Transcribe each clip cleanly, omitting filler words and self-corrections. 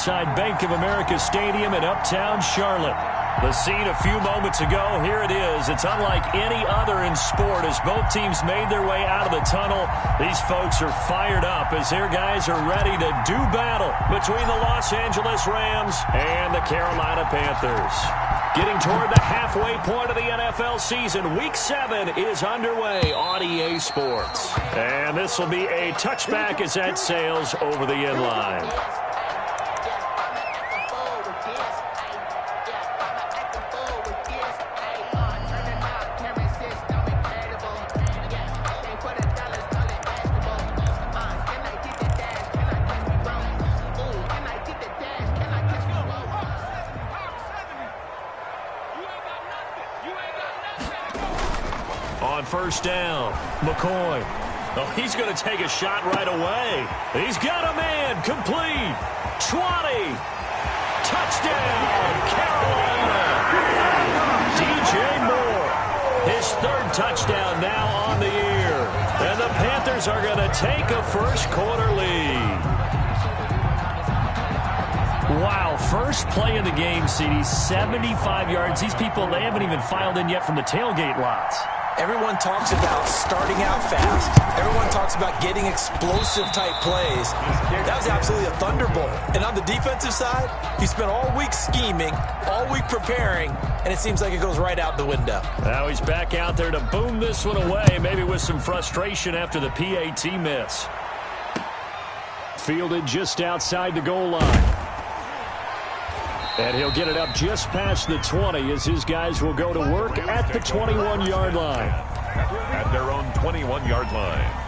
inside Bank of America Stadium in uptown Charlotte. The scene a few moments ago, here it is. It's unlike any other in sport as both teams made their way out of the tunnel. These folks are fired up as their guys are ready to do battle between the Los Angeles Rams and the Carolina Panthers. Getting toward the halfway point of the NFL season, Week 7 is underway on EA Sports. And this will be a touchback as that sails over the end line. On first down, McCoy. Oh, he's going to take a shot right away. He's got a man. Complete. 20. Touchdown, Carolina. DJ Moore. His third touchdown now on the year. And the Panthers are going to take a first-quarter lead. Wow, first play of the game, CD, 75 yards. These people, they haven't even filed in yet from the tailgate lots. Everyone talks about starting out fast. Everyone talks about getting explosive-type plays. That was absolutely a thunderbolt. And on the defensive side, you spent all week scheming, all week preparing, and it seems like it goes right out the window. Now he's back out there to boom this one away, maybe with some frustration after the PAT miss. Fielded just outside the goal line. And he'll get it up just past the 20 as his guys will go to work at the 21-yard line. At their own 21-yard line.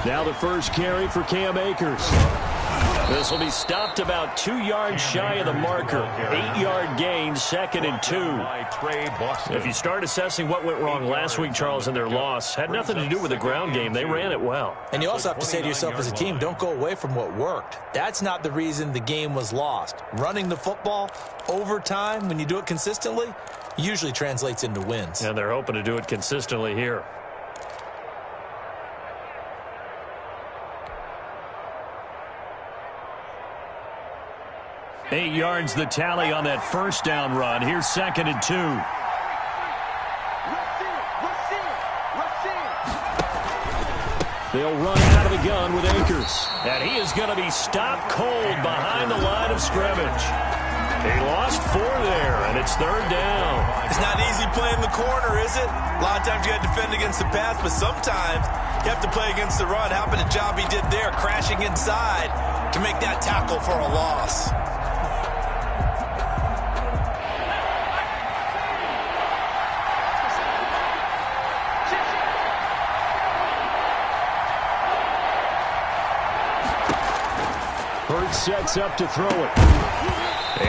Now the first carry for Cam Akers. This will be stopped about 2 yards shy of the marker. 8-yard gain, 2nd and 2. If you start assessing what went wrong last week, Charles, in their loss, had nothing to do with the ground game. They ran it well. And you also have to say to yourself as a team, don't go away from what worked. That's not the reason the game was lost. Running the football over time, when you do it consistently, usually translates into wins. And they're hoping to do it consistently here. Eight yards the tally on that first down run. Here's 2nd and 2. They'll run out of the gun with Akers. And he is going to be stopped cold behind the line of scrimmage. He lost 4 there, and it's 3rd down. It's not easy playing the corner, is it? A lot of times you got to defend against the pass, but sometimes you have to play against the run. How about the job he did there, crashing inside to make that tackle for a loss? Sets up to throw it.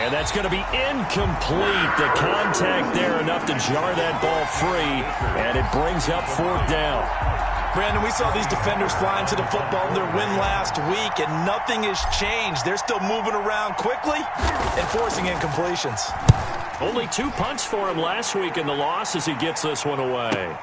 And that's going to be incomplete. The contact there enough to jar that ball free. And it brings up 4th down. Brandon, we saw these defenders flying to the football in their win last week, and nothing has changed. They're still moving around quickly and forcing incompletions. Only 2 punts for him last week in the loss as he gets this one away.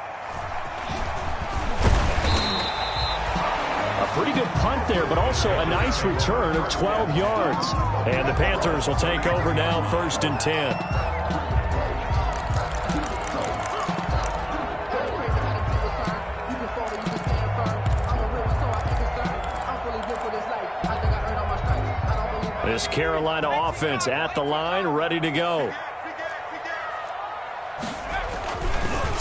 Pretty good punt there, but also a nice return of 12 yards. And the Panthers will take over now, 1st and 10. This Carolina offense at the line, ready to go.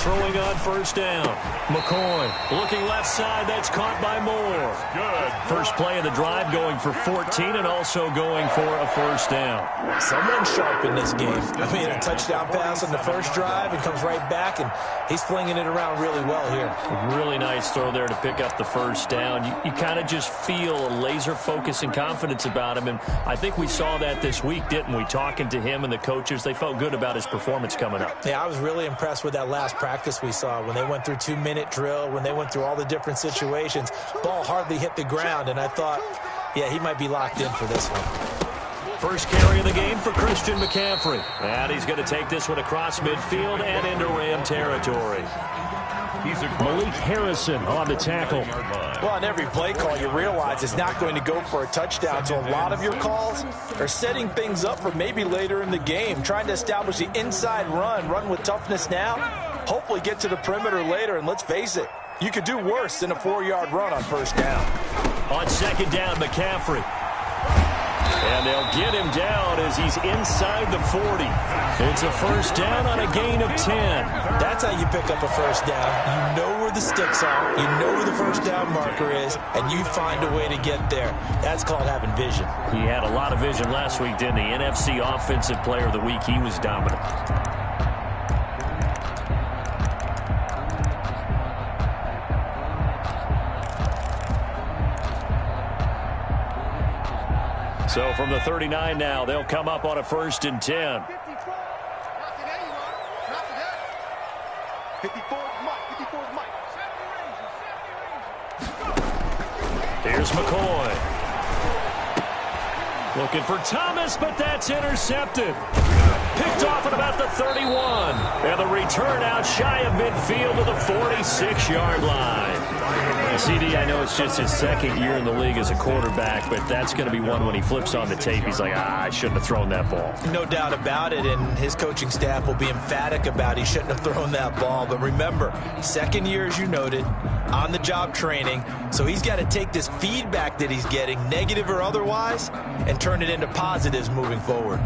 throwing on first down. McCoy looking left side. That's caught by Moore. Good. First play of the drive going for 14 and also going for a first down. Someone sharp in this game. I mean, a touchdown pass on the first drive and comes right back, and he's flinging it around really well here. A really nice throw there to pick up the first down. You kind of just feel a laser focus and confidence about him, and I think we saw that this week, didn't we? Talking to him and the coaches, they felt good about his performance coming up. Yeah, I was really impressed with that last practice we saw when they went through 2-minute drill, when they went through all the different situations. Ball hardly hit the ground, and I thought, yeah, he might be locked in for this one. First carry of the game for Christian McCaffrey. And he's going to take this one across midfield and into Ram territory. Malik Harrison on the tackle. Well, on every play call, you realize it's not going to go for a touchdown. So a lot of your calls are setting things up for maybe later in the game, trying to establish the inside run with toughness now, hopefully get to the perimeter later. And let's face it, you could do worse than a 4-yard run on first down. On second down, McCaffrey. And they'll get him down as he's inside the 40. It's a first down on a gain of 10. That's how you pick up a first down. You know where the sticks are. You know where the first down marker is, and you find a way to get there. That's called having vision. He had a lot of vision last week, didn't he? NFC Offensive Player of the Week. He was dominant. So from the 39 now, they'll come up on a 1st and 10. Here's McCoy. Looking for Thomas, but that's intercepted. Picked off at about the 31. And the return out shy of midfield to the 46-yard line. CD, I know it's just his second year in the league as a quarterback, but that's going to be one when he flips on the tape. He's like, I shouldn't have thrown that ball. No doubt about it, and his coaching staff will be emphatic about he shouldn't have thrown that ball. But remember, second year, as you noted, on-the-job training, so he's got to take this feedback that he's getting, negative or otherwise, and turn it into positives moving forward.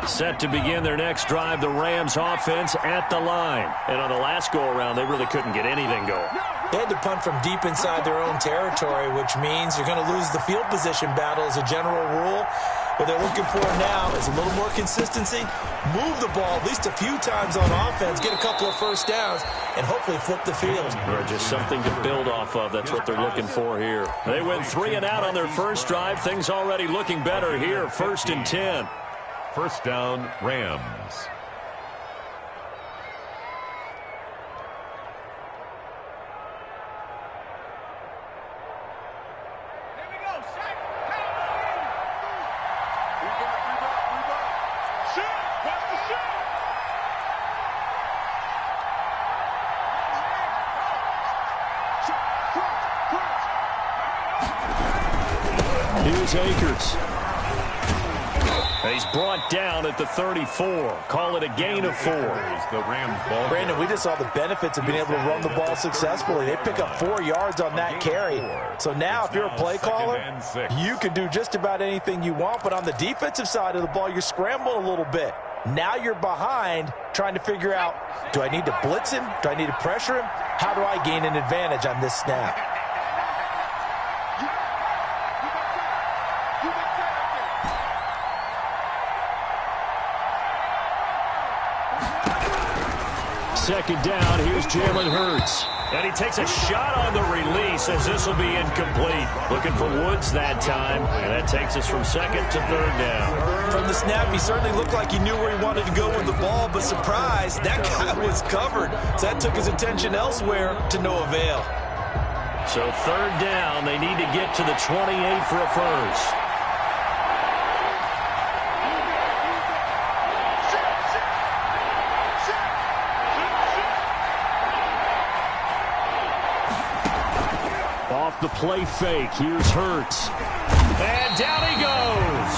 Set to begin their next drive, the Rams offense at the line. And on the last go-around, they really couldn't get anything going. They had to punt from deep inside their own territory, which means you're going to lose the field position battle as a general rule. What they're looking for now is a little more consistency, move the ball at least a few times on offense, get a couple of first downs, and hopefully flip the field. Or just something to build off of. That's what they're looking for here. They went 3 and out on their first drive. Things already looking better here. 1st and 10. First down, Rams. Here's Akers. He's brought down at the 34. Call it a gain of 4. The Rams ball. Brandon, we just saw the benefits of being able to run the ball successfully. They pick up 4 yards on that carry. So now if you're a play caller, you can do just about anything you want. But on the defensive side of the ball, you're scrambling a little bit. Now you're behind trying to figure out, do I need to blitz him? Do I need to pressure him? How do I gain an advantage on this snap? Second down, here's Jalen Hurts. And he takes a shot on the release as this will be incomplete. Looking for Woods that time. And that takes us from 2nd to 3rd down. From the snap, he certainly looked like he knew where he wanted to go with the ball, but surprise, that guy was covered. So that took his attention elsewhere to no avail. So 3rd down, they need to get to the 28 for a first. The play fake. Here's Hurts. And down he goes.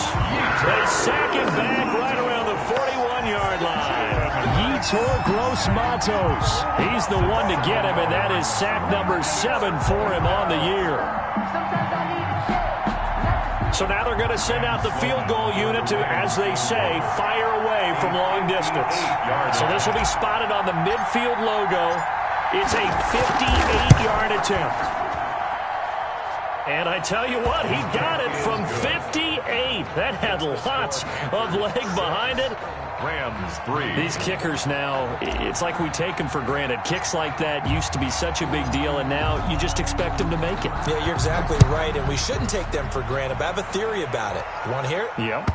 They sack him back right around the 41-yard line. Yetur Gross-Matos. He's the one to get him, and that is sack number 7 for him on the year. So now they're going to send out the field goal unit to, as they say, fire away from long distance. So this will be spotted on the midfield logo. It's a 58-yard attempt. And I tell you what, he got it from 58. That had lots of leg behind it. Rams 3. These kickers now, it's like we take them for granted. Kicks like that used to be such a big deal, and now you just expect them to make it. Yeah, you're exactly right, and we shouldn't take them for granted. But I have a theory about it. You want to hear it? Yep.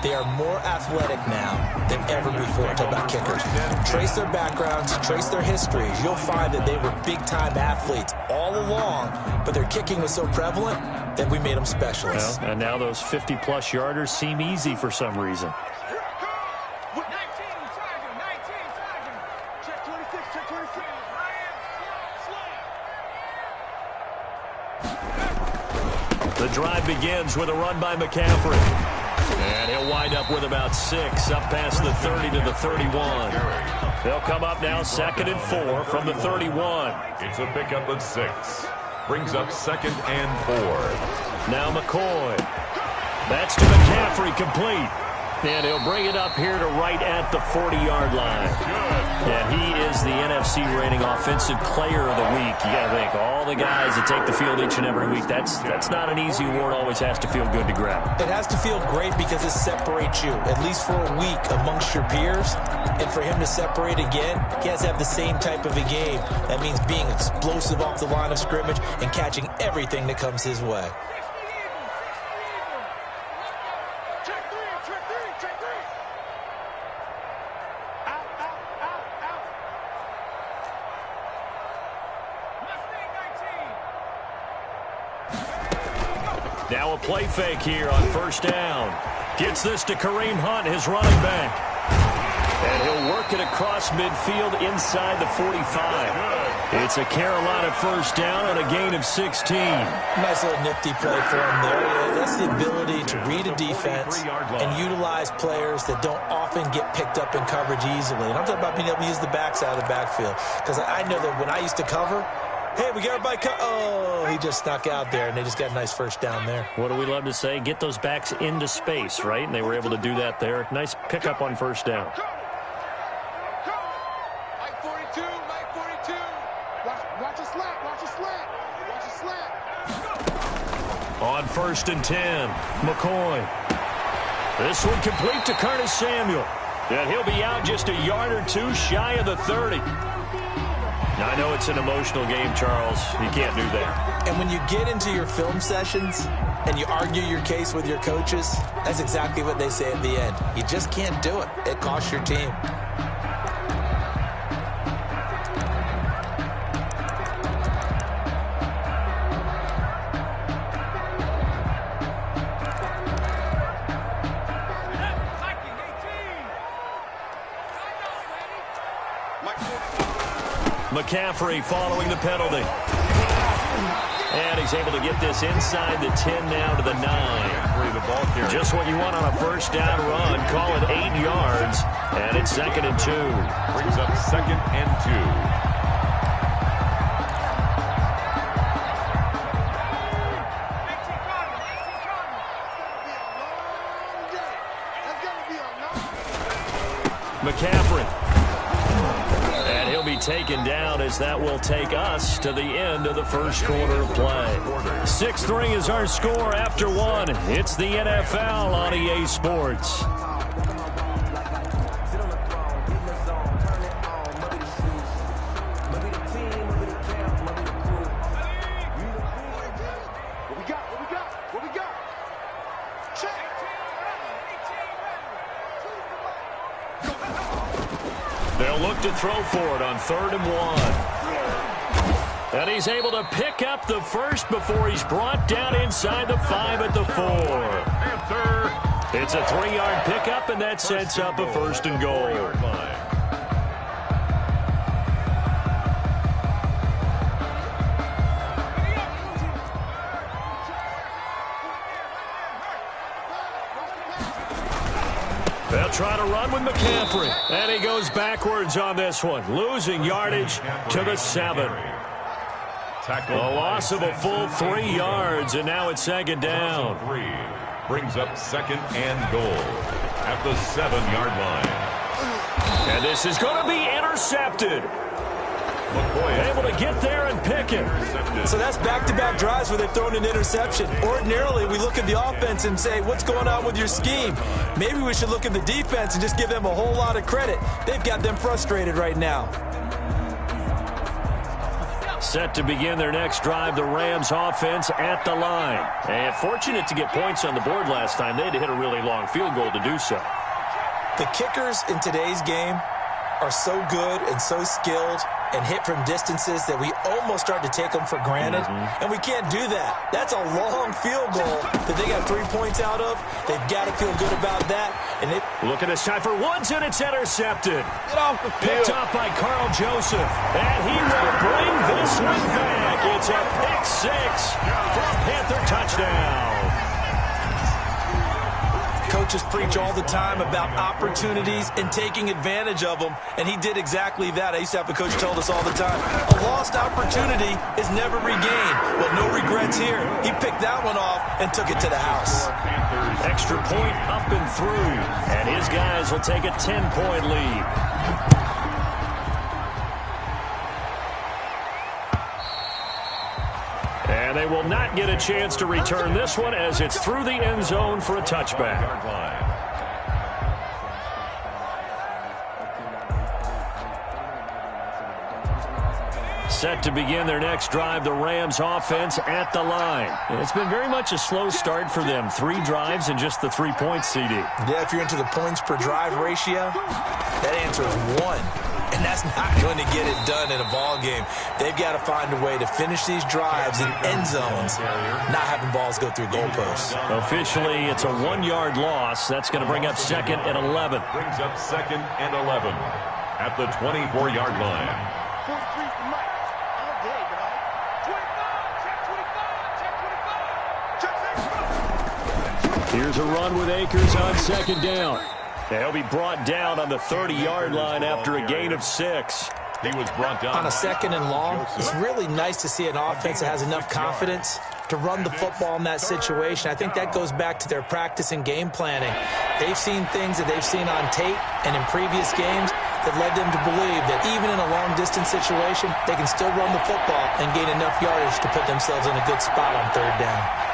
They are more athletic now than ever before. Talk about kickers. Trace their backgrounds, trace their histories. You'll find that they were big-time athletes all along, but their kicking was so prevalent that we made them specialists. Well, and now those 50-plus yarders seem easy for some reason. The drive begins with a run by McCaffrey. And he'll wind up with about 6, up past the 30 to the 31. They'll come up now 2nd and 4 from the 31. It's a pickup of 6. Brings up 2nd and 4. Now McCoy. That's to McCaffrey, complete. And he'll bring it up here to right at the 40-yard line. Yeah, he is the NFC reigning offensive player of the week. You got to think, all the guys that take the field each and every week, that's not an easy award. Always has to feel good to grab. It has to feel great because it separates you, at least for a week, amongst your peers. And for him to separate again, he has to have the same type of a game. That means being explosive off the line of scrimmage and catching everything that comes his way. Now a play fake here on 1st down. Gets this to Kareem Hunt, his running back. And he'll work it across midfield inside the 45. It's a Carolina 1st down on a gain of 16. Nice little nifty play for him there. That's the ability to read a defense and utilize players that don't often get picked up in coverage easily. And I'm talking about being able to use the backs out of the backfield. Because I know that when I used to cover, hey, we got everybody oh, he just snuck out there, and they just got a nice 1st down there. What do we love to say? Get those backs into space, right? And they were able to do that there. Nice pickup on 1st down. Mike 42, Mike 42. Watch a slant, watch a slant, watch a slant. On 1st and 10, McCoy. This one complete to Curtis Samuel. And he'll be out just a yard or 2 shy of the 30. Now, I know it's an emotional game, Charles. You can't do that. And when you get into your film sessions and you argue your case with your coaches, that's exactly what they say at the end. You just can't do it. It costs your team. McCaffrey following the penalty. And he's able to get this inside the 10 now to the 9. Just what you want on a 1st down run. Call it 8 yards. And it's 2nd and 2. Brings up 2nd and 2. McCaffrey. And he'll be taken down as that will take us to the end of the 1st quarter of play. 6-3 is our score after 1. It's the NFL on EA Sports. They'll look to throw for it on 3rd and 1. And he's able to pick up the 1st before he's brought down inside the 5 at the 4. It's a 3-yard pickup, and that sets up a 1st and goal. They'll try to run with McCaffrey. And he goes backwards on this one, losing yardage to the 7. Tackle. A loss of a full 3 yards, and now it's second down. 3 brings up second and goal at the 7-yard line. And this is going to be intercepted. Able to get there and pick it. So that's back-to-back drives where they've thrown an interception. Ordinarily, we look at the offense and say, what's going on with your scheme? Maybe we should look at the defense and just give them a whole lot of credit. They've got them frustrated right now. Set to begin their next drive, the Rams offense at the line. And fortunate to get points on the board last time. They had to hit a really long field goal to do so. The kickers in today's game are so good and so skilled and hit from distances that we almost start to take them for granted. And we can't do that. That's a long field goal that they got 3 points out of. They've got to feel good about that. And look at this time for Woods, and it's intercepted. Get off the field. Picked up by Carl Joseph. And he will bring this one back. It's a pick 6 for a Panther touchdown. Coaches preach all the time about opportunities and taking advantage of them, and he did exactly that. I used to have a coach tell us all the time, a lost opportunity is never regained. Well, no regrets here. He picked that one off and took it to the house. Extra point up and through, and his guys will take a 10-point lead. And they will not get a chance to return this one as it's through the end zone for a touchback. Set to begin their next drive, the Rams offense at the line. It's been very much a slow start for them. 3 drives and just the 3 points, CD. Yeah, if you're into the points per drive ratio, that answer is 1. And that's not going to get it done in a ball game. They've got to find a way to finish these drives in end zones, not having balls go through goalposts. Officially, it's a 1-yard loss. That's going to bring up second and 11. Brings up second and 11 at the 24-yard line. Here's a run with Akers on second down. He'll be brought down on the 30-yard line after a gain of 6. He was brought down on a second and long. It's really nice to see an offense that has enough confidence to run the football in that situation. I think that goes back to their practice and game planning. They've seen things that they've seen on tape and in previous games that led them to believe that even in a long-distance situation, they can still run the football and gain enough yardage to put themselves in a good spot on third down.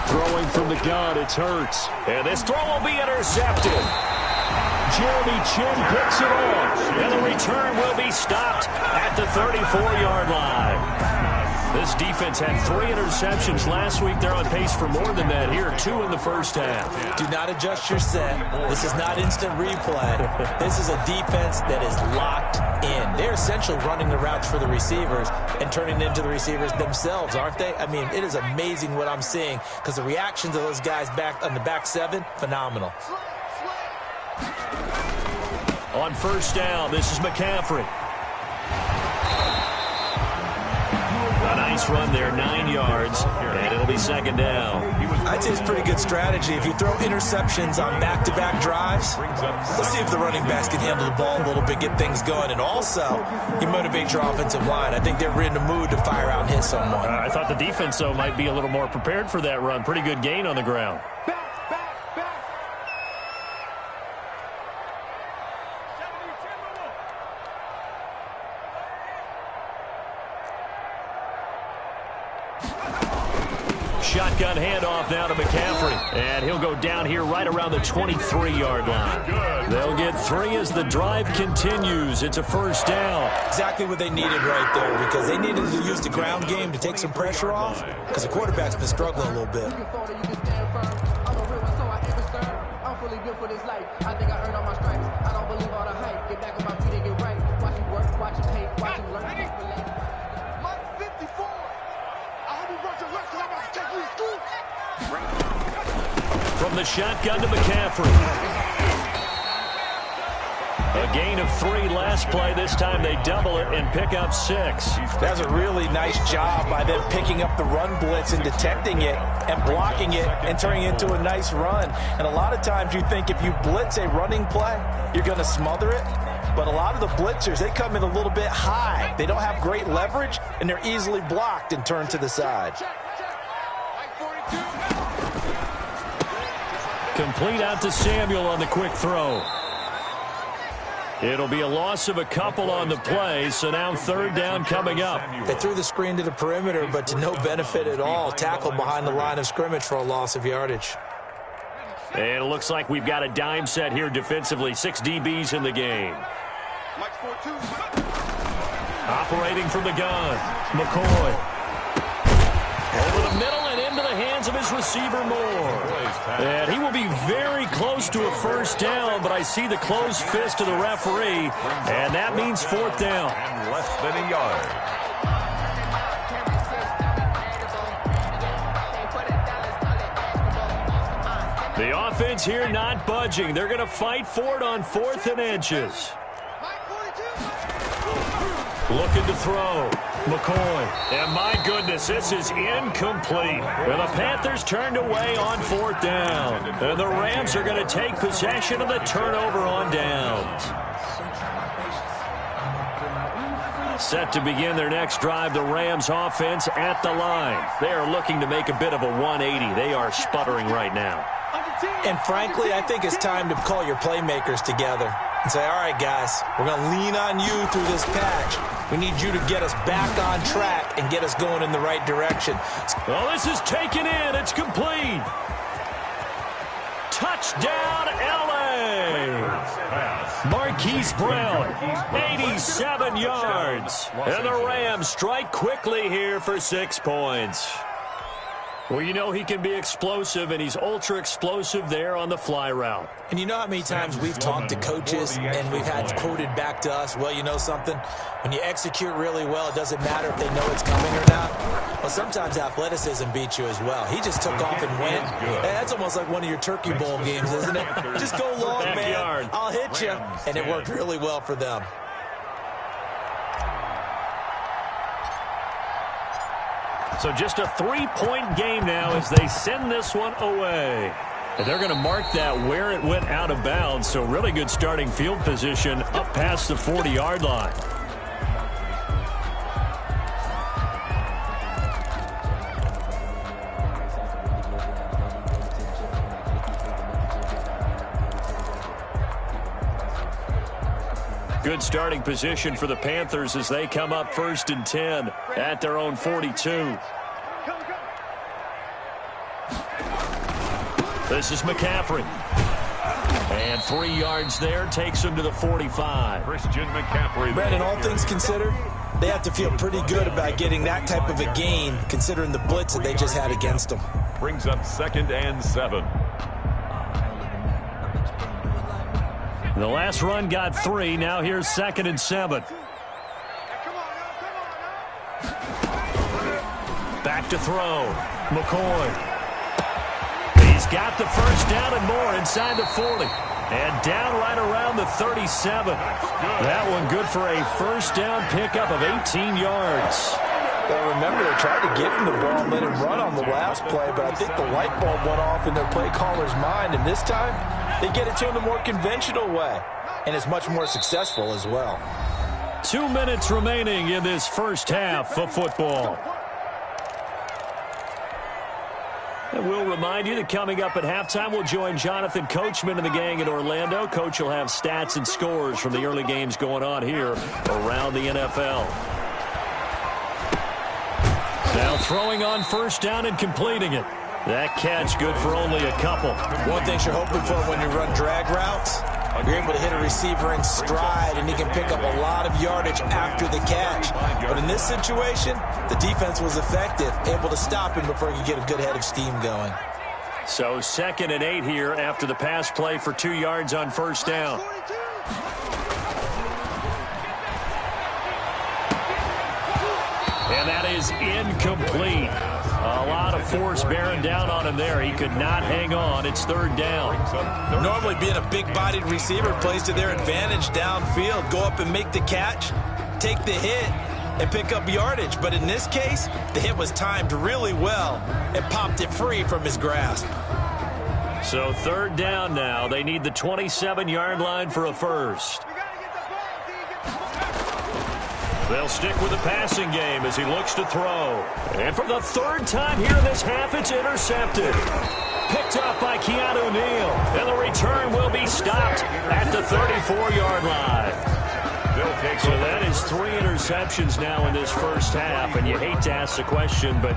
Throwing from the gun, it's Hurts. And this throw will be intercepted. Jeremy Chin picks it off. And the return will be stopped at the 34-yard line. This defense had 3 interceptions last week. They're on pace for more than that here. 2 in the first half. Do not adjust your set. This is not instant replay. This is a defense that is locked in. They're essentially running the routes for the receivers and turning into the receivers themselves, aren't they? I mean, it is amazing what I'm seeing because the reactions of those guys back on the back 7, phenomenal. On first down, this is McCaffrey. A nice run there, 9 yards, and it'll be second down. I'd say it's pretty good strategy. If you throw interceptions on back-to-back drives, let's see if the running backs can handle the ball a little bit, get things going, and also you motivate your offensive line. I think they're in the mood to fire out and hit someone. I thought the defense, though, might be a little more prepared for that run. Pretty good gain on the ground. Shotgun handoff now to McCaffrey. And he'll go down here right around the 23-yard line. They'll get 3 as the drive continues. It's a first down. Exactly what they needed right there because they needed to use the ground game to take some pressure off because the quarterback's been struggling a little bit. From the shotgun to McCaffrey. A gain of 3 last play. This time they double it and pick up 6. That's a really nice job by them picking up the run blitz and detecting it and blocking it and turning it into a nice run. And a lot of times you think if you blitz a running play, you're going to smother it. But a lot of the blitzers, they come in a little bit high. They don't have great leverage, and they're easily blocked and turned to the side. Complete out to Samuel on the quick throw. It'll be a loss of a couple on the play, so now third down coming up. They threw the screen to the perimeter, but to no benefit at all. Tackled behind the line of scrimmage for a loss of yardage. And it looks like we've got a dime set here defensively. 6 DBs in the game. Operating from the gun, McCoy. Over the middle and into the hands of his receiver Moore. And he will be very close to a first down, but I see the closed fist of the referee, and that means fourth down. And less than a yard. The offense here not budging. They're going to fight for it on 4th and inches. Looking to throw. McCoy. And my goodness, this is incomplete. And the Panthers turned away on 4th down. And the Rams are going to take possession of the turnover on downs. Set to begin their next drive, the Rams offense at the line. They are looking to make a bit of a 180. They are sputtering right now. And frankly, I think it's time to call your playmakers together and say, all right, guys, we're going to lean on you through this patch. We need you to get us back on track and get us going in the right direction. Well, this is taken in. It's complete. Touchdown, L.A. Marquise Brown, 87 yards. And the Rams strike quickly here for 6 points. Well, you know he can be explosive, and he's ultra-explosive there on the fly route. And you know how many times we've talked to coaches and we've had quoted back to us, well, you know something? When you execute really well, it doesn't matter if they know it's coming or not. Well, sometimes athleticism beats you as well. He just took off and went. Hey, that's almost like one of your Turkey Bowl games, isn't it? Just go long, man. I'll hit you. And it worked really well for them. So just a 3-point game now as they send this one away. And they're going to mark that where it went out of bounds. So really good starting field position up past the 40-yard line. Good starting position for the Panthers as they come up 1st and 10 at their own 42. This is McCaffrey. And 3 yards there takes him to the 45. Christian McCaffrey. Brandon, all things considered, they have to feel pretty good about getting that type of a gain considering the blitz that they just had against them. Brings up 2nd and 7. The last run got 3. Now here's 2nd and 7. Back to throw. McCoy. He's got the first down and more inside the 40. And down right around the 37. That one good for a first down pickup of 18 yards. Well, remember, they tried to give him the ball and let him run on the last play, but I think the light bulb went off in their play caller's mind, and this time they get it to him the more conventional way, and it's much more successful as well. 2 minutes remaining in this first half of football. And we'll remind you that coming up at halftime, we'll join Jonathan Coachman and the gang in Orlando. Coach will have stats and scores from the early games going on here around the NFL. Now throwing on first down and completing it. That catch good for only a couple. One thing you're hoping for when you run drag routes, you're able to hit a receiver in stride, and he can pick up a lot of yardage after the catch. But in this situation, the defense was effective, able to stop him before he could get a good head of steam going. So 2nd and 8 here after the pass play for 2 yards on first down. And that is incomplete. A lot of force bearing down on him there. He could not hang on. It's 3rd down. Normally being a big-bodied receiver plays to their advantage downfield. Go up and make the catch, take the hit, and pick up yardage. But in this case, the hit was timed really well and popped it free from his grasp. So 3rd down now. They need the 27-yard line for a first. They'll stick with the passing game as he looks to throw. And for the third time here in this half, it's intercepted. Picked up by Keanu Neal. And the return will be stopped at the 34-yard line. So that is 3 interceptions now in this first half. And you hate to ask the question, but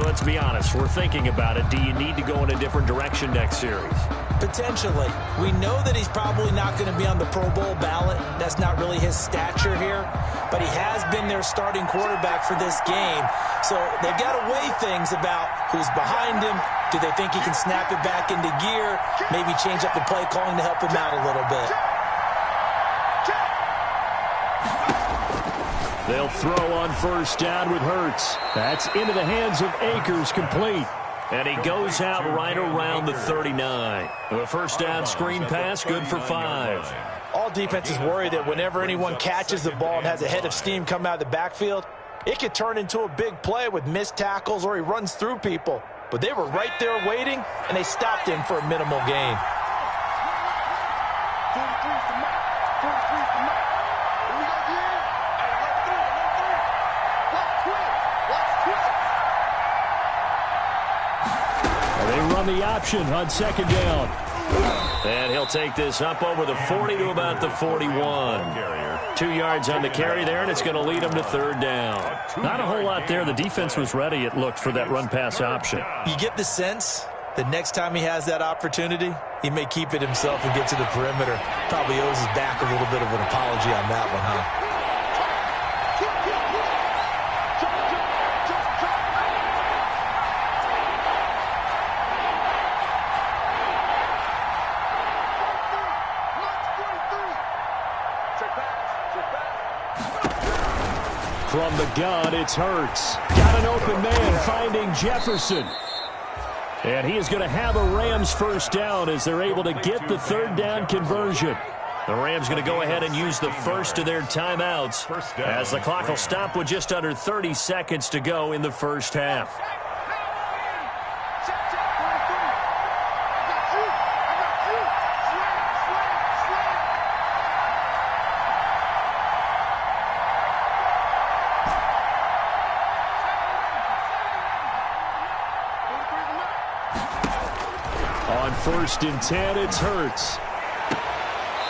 let's be honest. We're thinking about it. Do you need to go in a different direction next series? Potentially. We know that he's probably not going to be on the Pro Bowl ballot. That's not really his stature here. But he has been their starting quarterback for this game. So they've got to weigh things about who's behind him. Do they think he can snap it back into gear? Maybe change up the play calling to help him out a little bit. They'll throw on first down with Hurts. That's into the hands of Akers, complete. And he goes out right around the 39. The first down screen pass, good for 5. All defenses worry that whenever anyone catches the ball and has a head of steam come out of the backfield, it could turn into a big play with missed tackles or he runs through people. But they were right there waiting, and they stopped him for a minimal gain. The option on second down. And he'll take this up over the 40 to about the 41. 2 yards on the carry there, and it's going to lead him to third down. Not a whole lot there. The defense was ready, it looked, for that run-pass option. You get the sense that next time he has that opportunity, he may keep it himself and get to the perimeter. Probably owes his back a little bit of an apology on that one, huh? From the gun, it's Hurts. Got an open man finding Jefferson. And he is going to have a Rams first down as they're able to get the third down conversion. The Rams going to go ahead and use the first of their timeouts as the clock will stop with just under 30 seconds to go in the first half. First and 10, it's Hurts.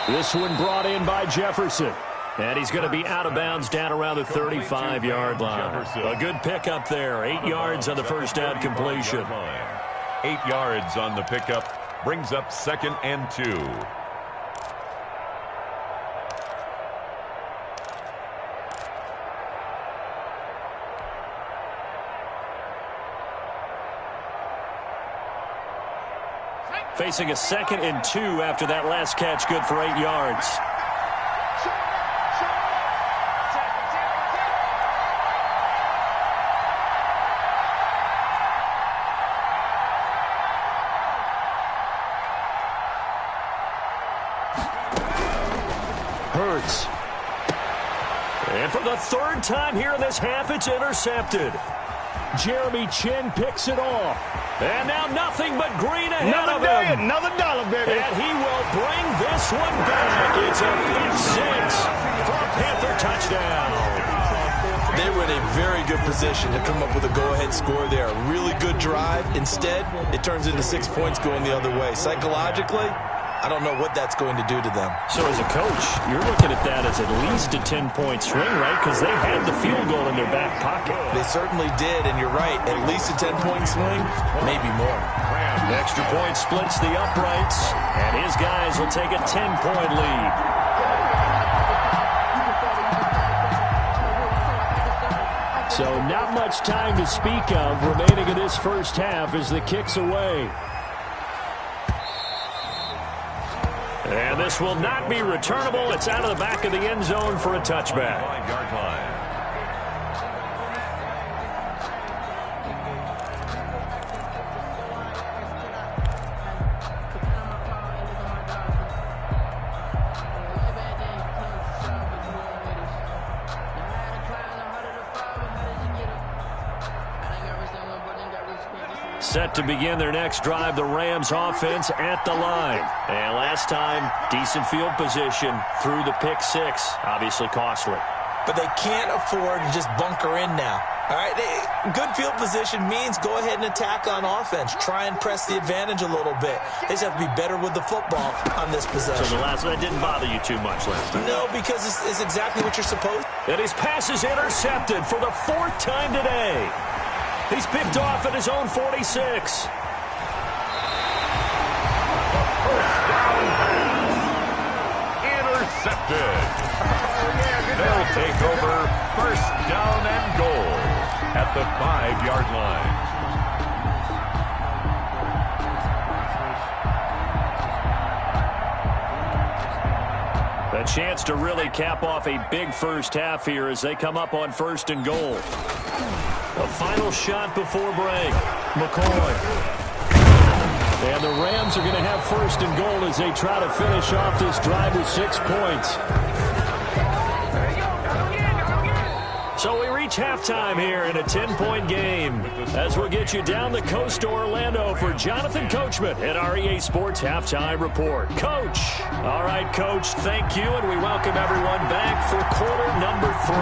This one brought in by Jefferson. And he's going to be out of bounds down around the 35-yard line. A good pickup there. 8 yards on the first down completion. 8 yards on the pickup. Brings up second and 2. Facing a second and 2 after that last catch, good for 8 yards. Hurts. And for the third time here in this half, it's intercepted. Jeremy Chin picks it off. And now nothing but green ahead of him. Another dollar, baby. And he will bring this one back. It's a big 6 for a Panther touchdown. They were in a very good position to come up with a go-ahead score there. A really good drive. Instead, it turns into 6 points going the other way. Psychologically, I don't know what that's going to do to them. So as a coach, you're looking at that as at least a 10-point swing, right? Because they had the field goal in their back pocket. They certainly did, and you're right. At least a 10-point swing, maybe more. The extra point splits the uprights, and his guys will take a 10-point lead. So not much time to speak of remaining in this first half as the kick's away. And this will not be returnable. It's out of the back of the end zone for a touchback. 5-yard line. Set to begin their next drive, the Rams offense at the line. And last time, decent field position through the pick 6. Obviously costly. but they can't afford to just bunker in now. All right, good field position means go ahead and attack on offense. Try and press the advantage a little bit. They just have to be better with the football on this possession. So the last one didn't bother you too much last time? No, because it's exactly what you're supposed to. And his pass is intercepted for the 4th time today. He's picked off at his own 46. First down pass. Intercepted. They'll take over first down and goal at the 5-yard line. A chance to really cap off a big first half here as they come up on 1st and goal. A final shot before break. McCoy. And the Rams are going to have 1st and goal as they try to finish off this drive with 6 points. So we reach halftime here in a 10-point game as we'll get you down the coast to Orlando for Jonathan Coachman at our EA Sports Halftime Report. Coach. All right, Coach, thank you, and we welcome everyone back for quarter number 3.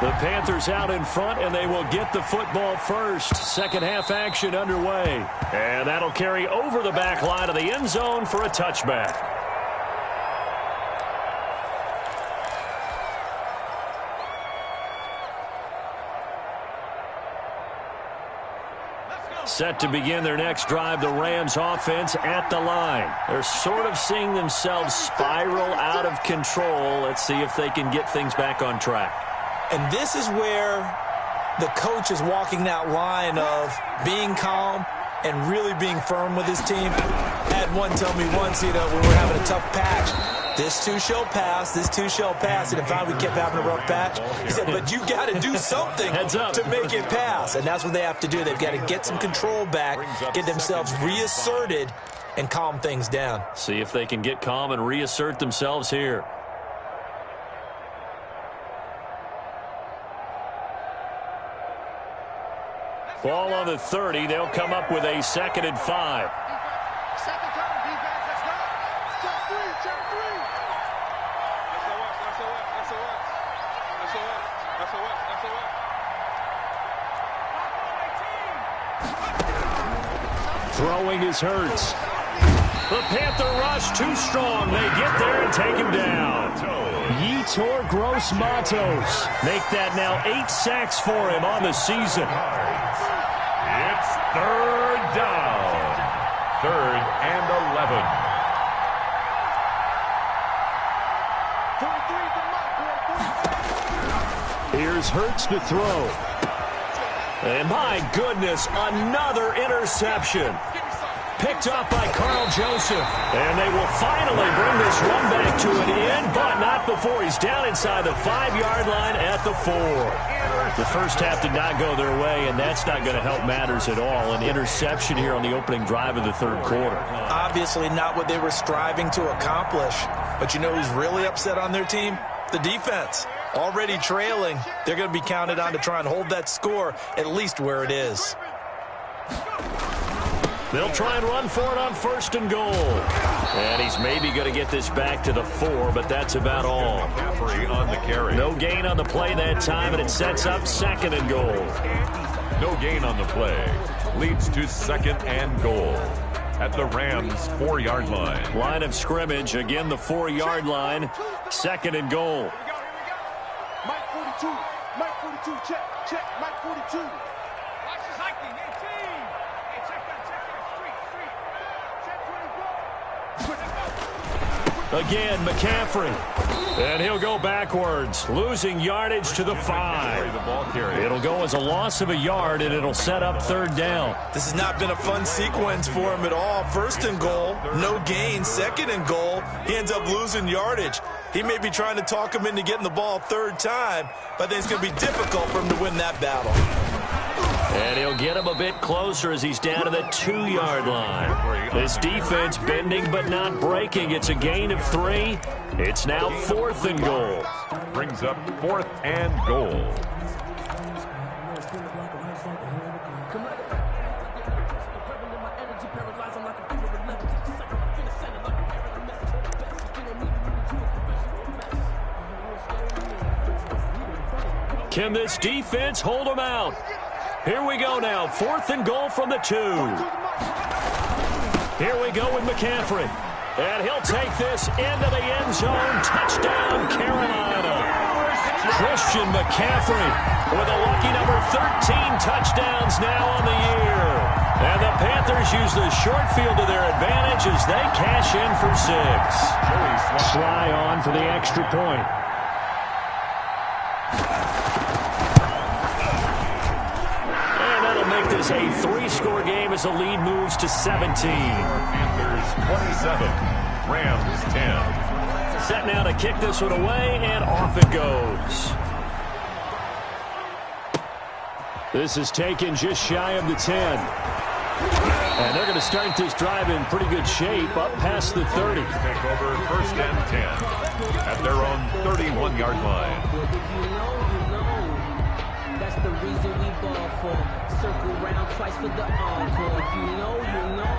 The Panthers out in front, and they will get the football first. Second half action underway. And that'll carry over the back line of the end zone for a touchback. Set to begin their next drive, the Rams offense at the line. They're sort of seeing themselves spiral out of control. Let's see if they can get things back on track. And this is where the coach is walking that line of being calm and really being firm with his team. I had one tell me once, when we're having a tough patch, this too shall pass, this too shall pass. And if we kept having a rough patch, he said, but you got to do something to make it pass. And that's what they have to do. They've got to get some control back, get themselves reasserted, and calm things down. See if they can get calm and reassert themselves here. Ball on the 30. They'll come up with a 2nd and 5. Second down, defense, let's go. Check 3, check 3. Throwing is Hurts. The Panther rush too strong. They get there and take him down. Yetur Gross-Matos make that now 8 sacks for him on the season. It's 3rd down. 3rd and 11. Here's Hurts to throw. And my goodness, another interception. Picked up by Carl Joseph. And they will finally bring this run back to an end, but not before he's down inside the 5-yard line at the 4. The first half did not go their way, and that's not going to help matters at all. An interception here on the opening drive of the 3rd quarter. Obviously not what they were striving to accomplish. But you know who's really upset on their team? The defense. Already trailing. They're going to be counted on to try and hold that score at least where it is. They'll try and run for it on 1st and goal. And he's maybe going to get this back to the 4, but that's about all. On the carry. No gain on the play that time, and it sets up 2nd and goal. No gain on the play. Leads to 2nd and goal at the Rams' 4-yard line. Line of scrimmage, again the 4-yard line. 2nd and goal. Mike 42, Mike 42, check, Mike 42. Watch his hiking, 18. Hey, check that, street. Check 24. Again, McCaffrey. And he'll go backwards, losing yardage to the 5. It'll go as a loss of a yard, and it'll set up 3rd down. This has not been a fun sequence for him at all. 1st and goal, no gain. 2nd and goal, he ends up losing yardage. He may be trying to talk him into getting the ball 3rd time, but I think it's going to be difficult for him to win that battle. And he'll get him a bit closer as he's down to the 2-yard line. This defense bending but not breaking. It's a gain of 3. It's now 4th and goal. Brings up 4th and goal. Can this defense hold them out? Here we go now. 4th and goal from the 2. Here we go with McCaffrey. And he'll take this into the end zone. Touchdown, Carolina. Christian McCaffrey with a lucky number 13 touchdowns now on the year. And the Panthers use the short field to their advantage as they cash in for 6. Sly on for the extra point. And that'll make this a 3-score game as the lead moves to 17. Panthers 27, Rams 10. Set now to kick this one away, and off it goes. This is taken just shy of the 10. And they're going to start this drive in pretty good shape, up past the 30. Take over 1st and 10 at their own 31-yard line. That's the reason we ball for. Circle round twice for the encore. If you know, you know.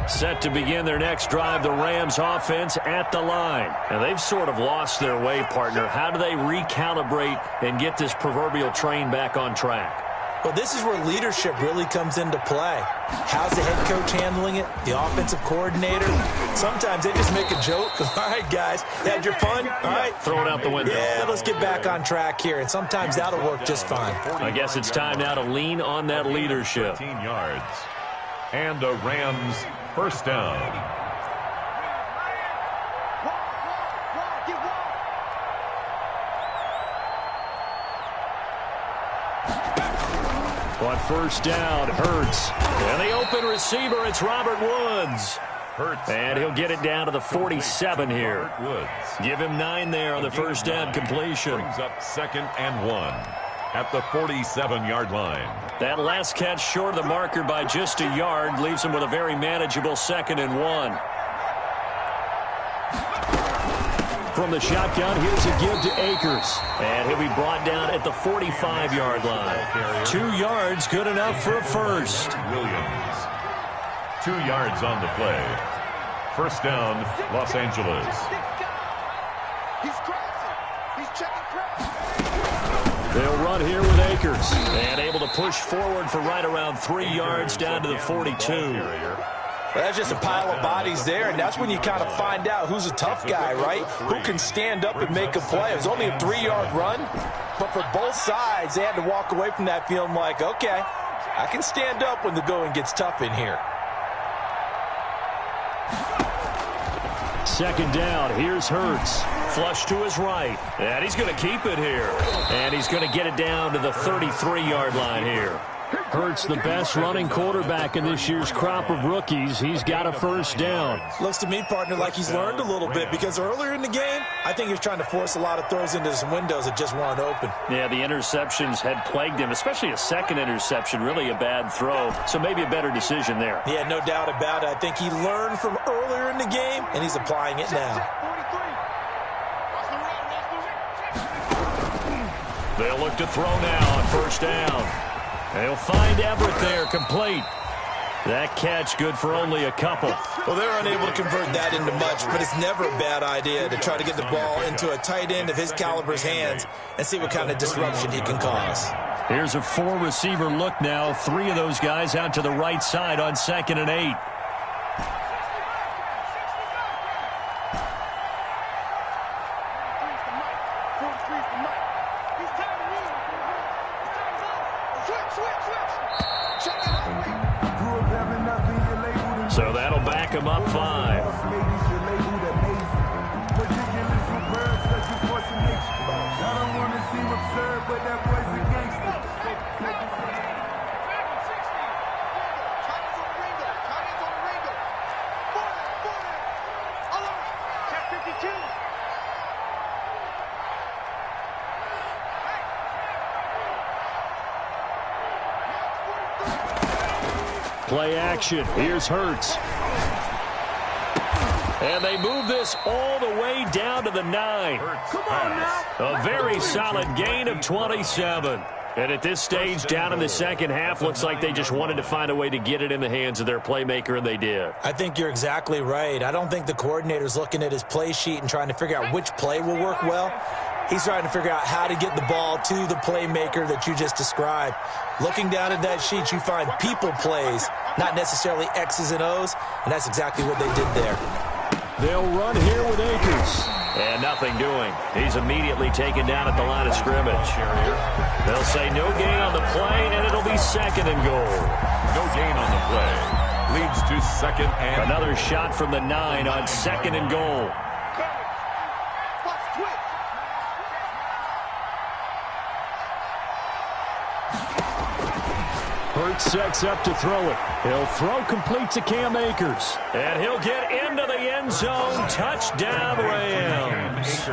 Set to begin their next drive, the Rams offense at the line. And they've sort of lost their way, partner. How do they recalibrate and get this proverbial train back on track? Well, this is where leadership really comes into play. How's the head coach handling it? The offensive coordinator? Sometimes they just make a joke. All right, guys, had your fun? All right. Throw it out the window. Yeah, let's get back on track here. And sometimes that'll work just fine. I guess it's time now to lean on that leadership. 15 yards. And a Rams 1st down. On 1st down, Hurts. And the open receiver, it's Robert Woods. Hurts. And he'll get it down to the 47 here. Woods. Give him 9 there on the 1st down completion. Brings up 2nd and 1 at the 47-yard line. That last catch short of the marker by just a yard leaves him with a very manageable 2nd and 1. From the shotgun, here's a give to Akers. And he'll be brought down at the 45-yard line. 2 yards, good enough for a first. Williams. 2 yards on the play. 1st down, Los Angeles. He's crossing. He's checking press. They'll run here with Akers. And able to push forward for right around 3 yards down to the 42. Well, that's just a pile of bodies there, and that's when you kind of find out who's a tough guy, right? Who can stand up and make a play. It was only a 3-yard run, but for both sides, they had to walk away from that feeling like, okay, I can stand up when the going gets tough in here. 2nd down, here's Hurts. Flush to his right, and he's going to keep it here. And he's going to get it down to the 33-yard line here. Hurts the best running quarterback in this year's crop of rookies. He's got a 1st down. Looks to me, partner, like he's learned a little bit because earlier in the game, I think he was trying to force a lot of throws into some windows that just weren't open. Yeah, the interceptions had plagued him, especially a second interception, really a bad throw. So maybe a better decision there. Yeah, no doubt about it. I think he learned from earlier in the game, and he's applying it now. They'll look to throw now on 1st down. They'll find Everett there, complete. That catch good for only a couple. Well, they're unable to convert that into much, but it's never a bad idea to try to get the ball into a tight end of his caliber's hands and see what kind of disruption he can cause. Here's a 4-receiver look now. 3 of those guys out to the right side on 2nd and 8. So that'll back him up 5. Play action. Here's Hurts. And they move this all the way down to the 9. Come on now. A very solid gain of 27. And at this stage, down in the second half, looks like they just wanted to find a way to get it in the hands of their playmaker, and they did. I think you're exactly right. I don't think the coordinator's looking at his play sheet and trying to figure out which play will work well. He's trying to figure out how to get the ball to the playmaker that you just described. Looking down at that sheet, you find people plays, not necessarily X's and O's, and that's exactly what they did there. They'll run here with Akers. And nothing doing. He's immediately taken down at the line of scrimmage. They'll say no gain on the play, and it'll be second and goal. No gain on the play. Leads to second and Another shot from the 9 on second and goal. Hurts sets up to throw it. He'll throw complete to Cam Akers. And he'll get into the end zone. Touchdown, Rams.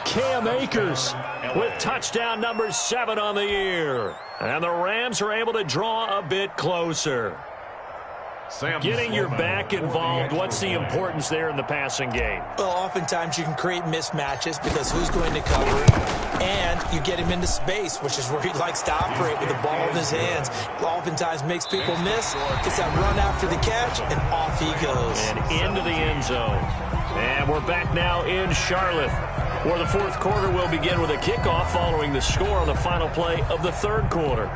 Cam Akers with touchdown number 7 on the year. And the Rams are able to draw a bit closer. Getting your back involved, what's the importance there in the passing game? Well, oftentimes you can create mismatches because who's going to cover it, and you get him into space, which is where he likes to operate with the ball in his hands. Oftentimes makes people miss, gets that run after the catch, and off he goes. And into the end zone. And we're back now in Charlotte, where the fourth quarter will begin with a kickoff following the score on the final play of the third quarter.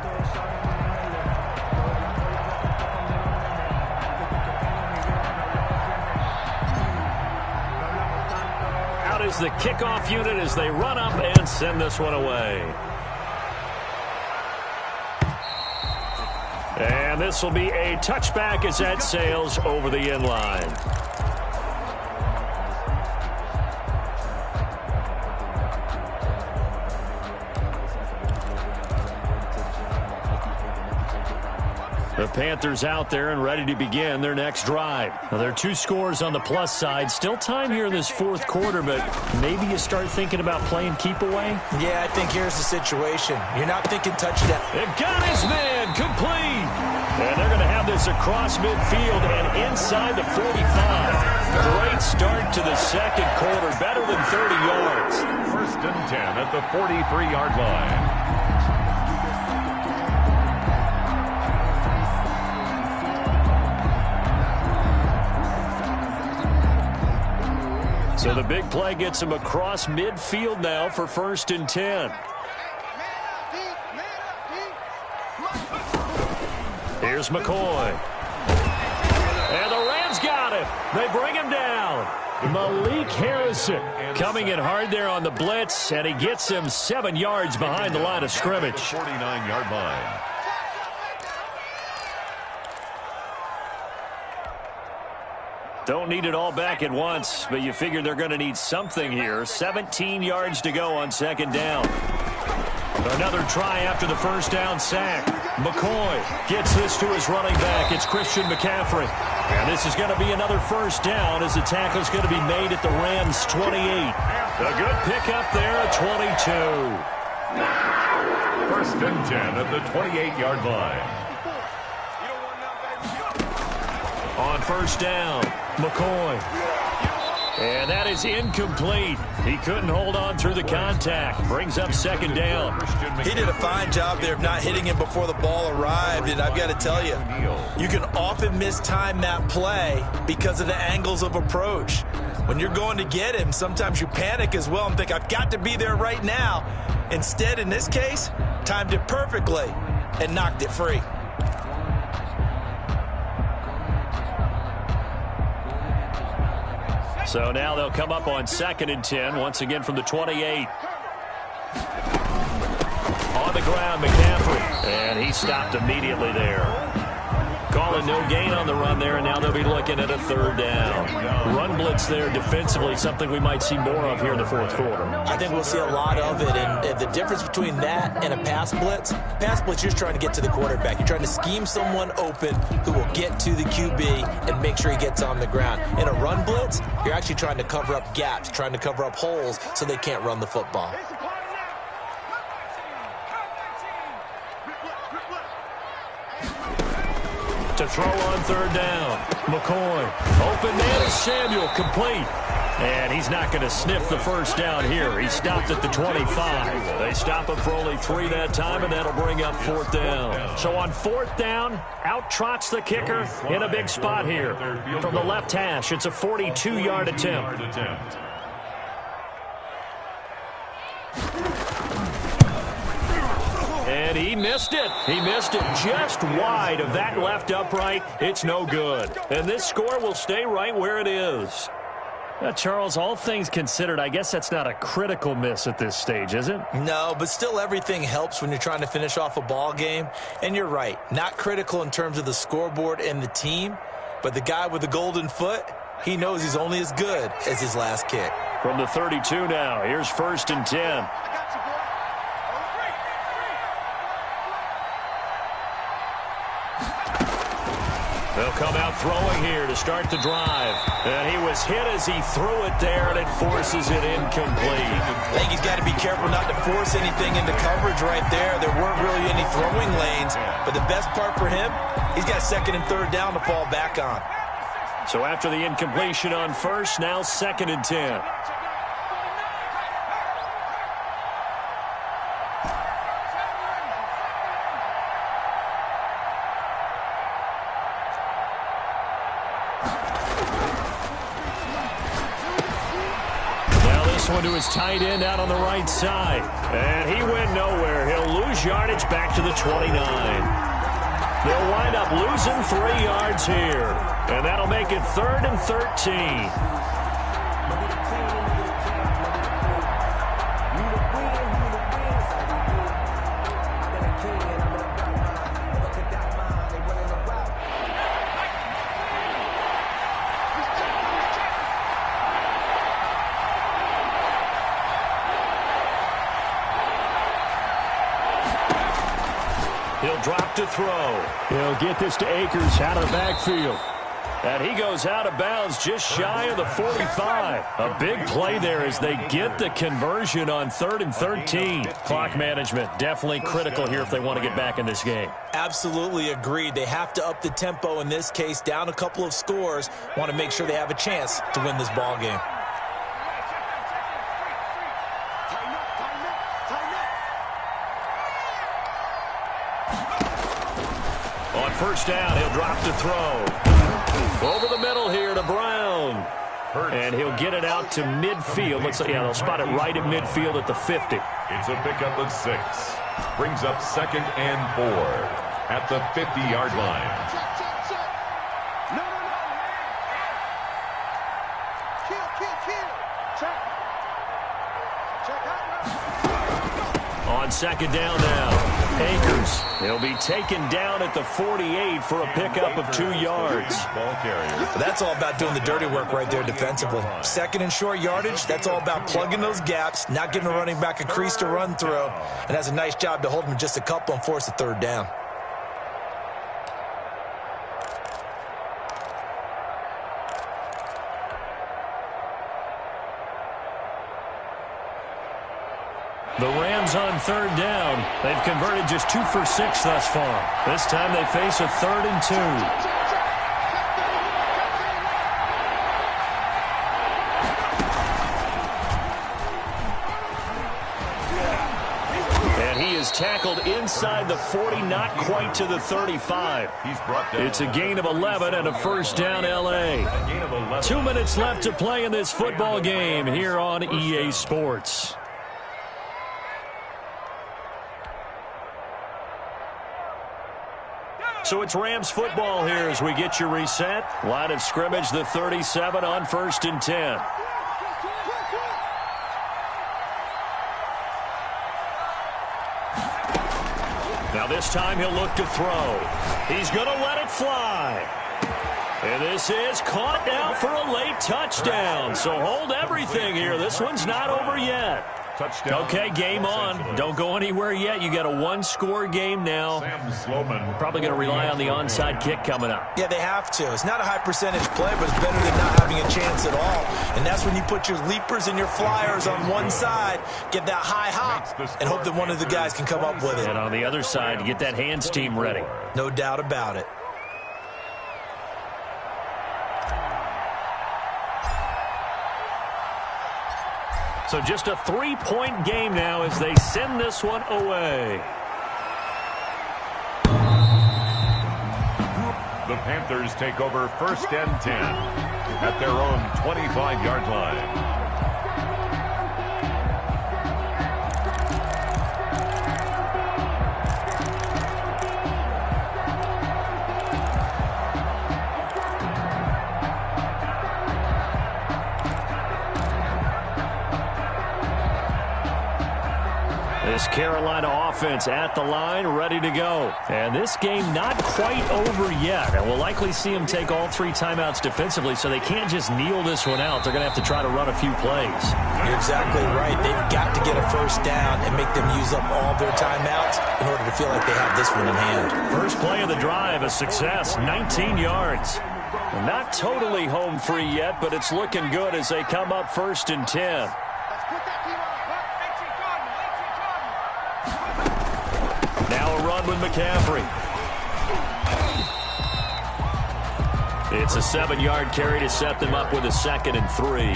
Is the kickoff unit as they run up and send this one away. And this will be a touchback as that sails over the end line. The Panthers out there and ready to begin their next drive. Now, there are 2 scores on the plus side. Still time here in this fourth quarter, but maybe you start thinking about playing keep away? Yeah, I think here's the situation. You're not thinking touchdown. It got his man complete. And they're going to have this across midfield and inside the 45. Great start to the second quarter. Better than 30 yards. First and 10 at the 43-yard line. So the big play gets him across midfield now for first and 10. Here's McCoy. And the Rams got him. They bring him down. Malik Harrison coming in hard there on the blitz, and he gets him 7 yards behind the line of scrimmage. 49-yard line. Don't need it all back at once, but you figure they're going to need something here. 17 yards to go on second down. Another try after the first down sack. McCoy gets this to his running back. It's Christian McCaffrey. And this is going to be another first down as the tackle is going to be made at the Rams' 28. A good pickup there at 22. First and 10 at the 28-yard line. On first down, McCoy. And that is incomplete. He couldn't hold on through the contact. Brings up second down. He did a fine job there of not hitting him before the ball arrived. And I've got to tell you, you can often mistime that play because of the angles of approach. When you're going to get him, sometimes you panic as well and think, I've got to be there right now. Instead, in this case, timed it perfectly and knocked it free. So now they'll come up on second and 10, once again from the 28. On the ground, McCaffrey. And he stopped immediately there. Calling no gain on the run there, and now they'll be looking at a third down. Run blitz there defensively, something we might see more of here in the fourth quarter. I think we'll see a lot of it, and the difference between that and a pass blitz, you're trying to get to the quarterback. You're trying to scheme someone open who will get to the QB and make sure he gets on the ground. In a run blitz, you're actually trying to cover up gaps, trying to cover up holes so they can't run the football. To throw on third down. McCoy. Open man is Samuel. Complete. And he's not going to sniff the first down here. He stopped at the 25. They stop him for only 3 that time, and that'll bring up 4th down. So on 4th down, out trots the kicker in a big spot here. From the left hash, it's a 42-yard attempt. And he missed it. He missed it just wide of that left upright. It's no good. And this score will stay right where it is. Charles, all things considered, I guess that's not a critical miss at this stage, is it? No, but still everything helps when you're trying to finish off a ball game. And you're right, not critical in terms of the scoreboard and the team, but the guy with the golden foot, he knows he's only as good as his last kick. From the 32 now, here's 1st and 10. They'll come out throwing here to start the drive. And he was hit as he threw it there, and it forces it incomplete. I think he's got to be careful not to force anything into coverage right there. There weren't really any throwing lanes. But the best part for him, he's got 2nd and 3rd down to fall back on. So after the incompletion on 1st, now 2nd and 10. One to his tight end out on the right side. And he went nowhere. He'll lose yardage back to the 29. They'll wind up losing 3 yards here. And that'll make it 3rd and 13. He'll drop to throw. He'll get this to Akers out of the backfield. And he goes out of bounds just shy of the 45. A big play there as they get the conversion on 3rd and 13. Clock management definitely critical here if they want to get back in this game. Absolutely agreed. They have to up the tempo in this case, down a couple of scores. Want to make sure they have a chance to win this ball game. On 1st down, he'll drop to throw. Over the middle here to Brown. And he'll get it out to midfield. Looks like, yeah, they'll spot it right at midfield at the 50. It's a pickup of 6. Brings up 2nd and 4 at the 50-yard line. On 2nd down now. Akers, he'll be taken down at the 48 for a pickup of 2 yards. That's all about doing the dirty work right there defensively. 2nd and short yardage, that's all about plugging those gaps, not giving a running back a crease to run through, and has a nice job to hold him just a couple and force a 3rd down. The Rams on 3rd down. They've converted just 2 for 6 thus far. This time they face a 3rd and 2. And he is tackled inside the 40, not quite to the 35. It's a gain of 11 and a 1st down, L.A. 2 minutes left to play in this football game here on EA Sports. So it's Rams football here as we get you reset. Line of scrimmage, the 37 on 1st and 10. Now this time he'll look to throw. He's going to let it fly. And this is caught now for a late touchdown. So hold everything here. This one's not over yet. Touchdown. Okay, game on. Don't go anywhere yet. You got a 1-score game now. Probably going to rely on the onside kick coming up. Yeah, they have to. It's not a high percentage play, but it's better than not having a chance at all. And that's when you put your leapers and your flyers on one side, get that high hop, and hope that one of the guys can come up with it. And on the other side, get that hands team ready. No doubt about it. So just a 3-point game now as they send this one away. The Panthers take over 1st and 10 at their own 25-yard line. This Carolina offense at the line, ready to go. And this game not quite over yet. And we'll likely see them take all 3 timeouts defensively, so they can't just kneel this one out. They're going to have to try to run a few plays. You're exactly right. They've got to get a first down and make them use up all their timeouts in order to feel like they have this one in hand. First play of the drive, a success, 19 yards. Not totally home free yet, but it's looking good as they come up 1st and 10. With McCaffrey. It's a 7-yard carry to set them up with a 2nd and 3.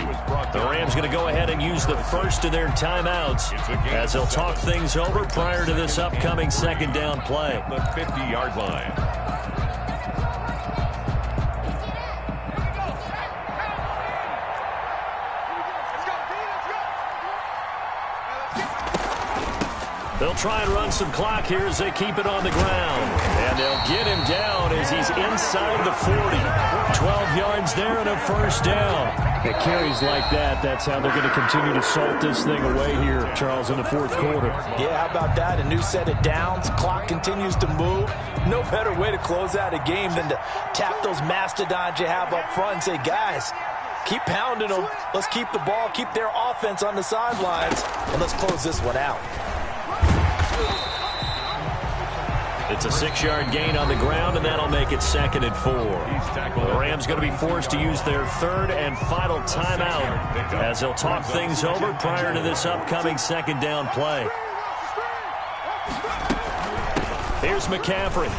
The Rams going to go ahead and use the first of their timeouts as they'll talk things over prior to this upcoming 2nd down play. The 50-yard line. They'll try and run some clock here as they keep it on the ground. And they'll get him down as he's inside the 40. 12 yards there and a first down. It carries like that. That's how they're going to continue to salt this thing away here, Charles, in the 4th quarter. Yeah, how about that? A new set of downs. Clock continues to move. No better way to close out a game than to tap those mastodons you have up front and say, guys, keep pounding them. Let's keep the ball, keep their offense on the sidelines, and let's close this one out. It's a 6-yard gain on the ground, and that'll make it 2nd and 4. The Rams going to be forced to use their 3rd and final timeout as they'll talk things over prior to this upcoming 2nd down play. Here's McCaffrey.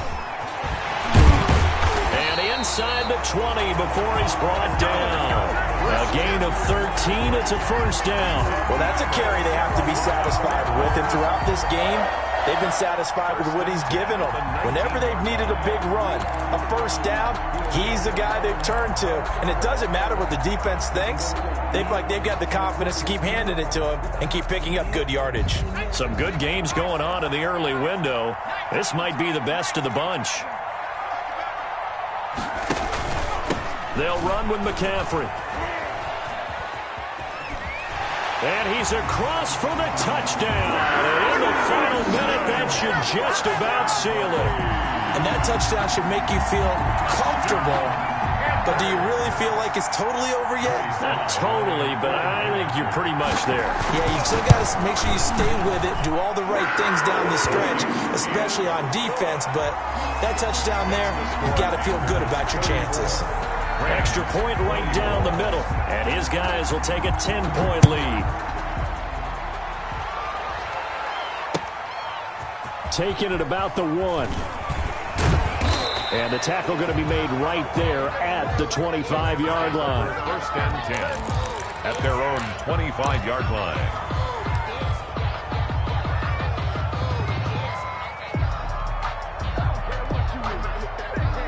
And inside the 20 before he's brought down. A gain of 13. It's a first down. Well, that's a carry they have to be satisfied with. And throughout this game, they've been satisfied with what he's given them. Whenever they've needed a big run, a first down, he's the guy they've turned to. And it doesn't matter what the defense thinks. They've got the confidence to keep handing it to him and keep picking up good yardage. Some good games going on in the early window. This might be the best of the bunch. They'll run with McCaffrey. And he's across for the touchdown. And in the final minute, that should just about seal it. And that touchdown should make you feel comfortable. But do you really feel like it's totally over yet? Not totally, but I think you're pretty much there. Yeah, you still got to make sure you stay with it, do all the right things down the stretch, especially on defense. But that touchdown there, you've got to feel good about your chances. Extra point right down the middle. And his guys will take a 10-point lead. Taking it about the 1. And the tackle going to be made right there at the 25-yard line. 1st and 10 at their own 25-yard line.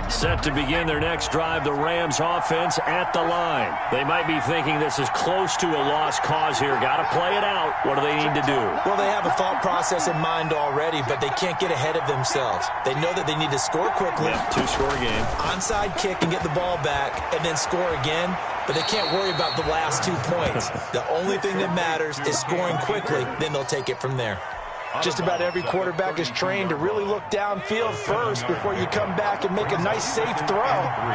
Set to begin their next drive, the Rams offense at the line. They might be thinking this is close to a lost cause here. Got to play it out. What do they need to do? Well, they have a thought process in mind already, but they can't get ahead of themselves. They know that they need to score quickly. Yep, 2-score game. Onside kick and get the ball back and then score again. But they can't worry about the last 2 points. The only thing that matters is scoring quickly. Then they'll take it from there. Just about every quarterback is trained to really look downfield first before you come back and make a nice, safe throw.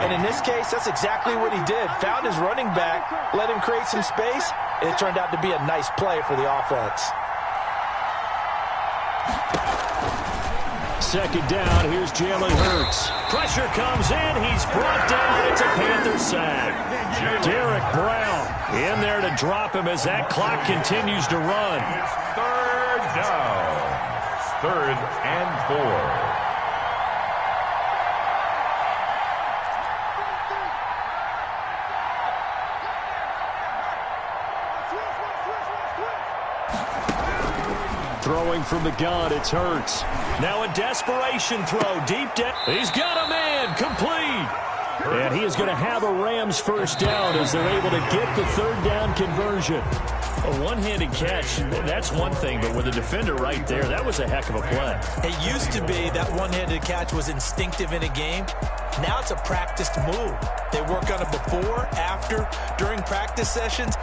And in this case, that's exactly what he did. Found his running back, let him create some space, and it turned out to be a nice play for the offense. 2nd down, here's Jalen Hurts. Pressure comes in, he's brought down. It's a Panther sack. Derek Brown in there to drop him as that clock continues to run. 3rd down. 3rd and 4. Throwing from the gun, it's Hurts. Now a desperation throw deep down. He's got a man, complete. And he is going to have a Rams first down as they're able to get the third down conversion. A one-handed catch, that's one thing, but with a defender right there, that was a heck of a play. It used to be that one-handed catch was instinctive in a game. Now it's a practiced move. They work on it before, after, during practice sessions.